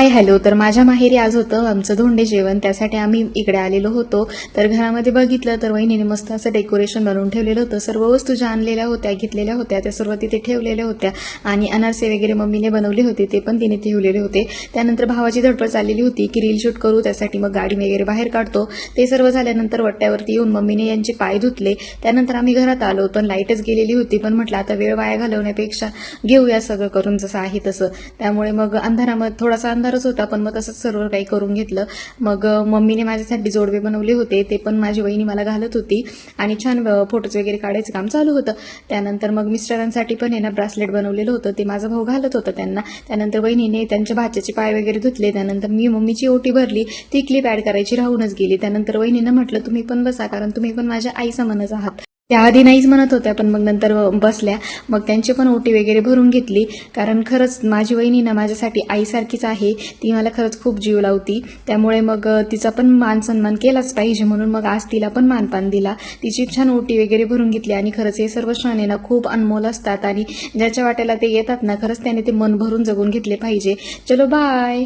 Hello. तर माझ्या माहेरी आज होतं आमचं धोंडे जेवण, त्यासाठी आम्ही इकडे आलेलो होतो. तर घरामध्ये बघितलं तर वहिनीने मस्त असं डेकोरेशन बनवून ठेवलेलं होतं. सर्व वस्तू ज्या आणलेल्या होत्या, घेतलेल्या होत्या, त्या सर्व तिथे ठेवलेल्या होत्या आणि अनारसे वगैरे मम्मीने बनवले होते, ते पण तिने ठेवलेले होते. त्यानंतर भावाची धडपड चाललेली होती की रील शूट करू, त्यासाठी मग गाडी वगैरे बाहेर काढतो. ते सर्व झाल्यानंतर वट्ट्यावरती येऊन मम्मीने यांचे पाय धुतले. त्यानंतर आम्ही घरात आलो, पण लाईटच गेलेली होती. पण म्हटलं आता वेळ वाया घालवण्यापेक्षा घेऊया सगळं करून जसं आहे तसं. त्यामुळे मग अंधारामध्ये थोडासा अंधारच होता, पण मग तसंच सर्व काही करून घेतलं. मग मम्मीने माझ्यासाठी जोडवे बनवले होते, ते पण माझी वहिनी मला घालत होती आणि छान फोटोज वगैरे काढायचं काम चालू होतं. त्यानंतर मग मिस्टरांसाठी पण आहे ना ब्रासलेट बनवलेलं होतं, ते माझा भाऊ घालत होता त्यांना. त्यानंतर वहिनीने त्यांच्या भाच्याचे पाय वगैरे धुतले. त्यानंतर मी मम्मीची ओटी भरली, ती क्लिप ॲड करायची राहूनच गेली. त्यानंतर वहिनीनं म्हटलं तुम्ही पण बसा, कारण तुम्ही पण माझ्या आईचा मनच आहात. त्याआधी नाहीच म्हणत होत्या, पण मग नंतर बसल्या. मग त्यांची पण ओटी वगैरे भरून घेतली, कारण खरंच माझी वहिनी ना माझ्यासाठी आईसारखीच आहे. ती मला खरंच खूप जीव लावती. त्यामुळे मग तिचा पण मान सन्मान केलाच पाहिजे, म्हणून मग आज तिला पण मानपान दिला. तिची छान ओटी वगैरे भरून घेतली. आणि खरंच हे सर्व क्षण आहे ना खूप अनमोल असतात आणि ज्याच्या वाट्याला ते येतात ना, खरंच त्याने ते मन भरून जगून घेतले पाहिजे. चलो बाय.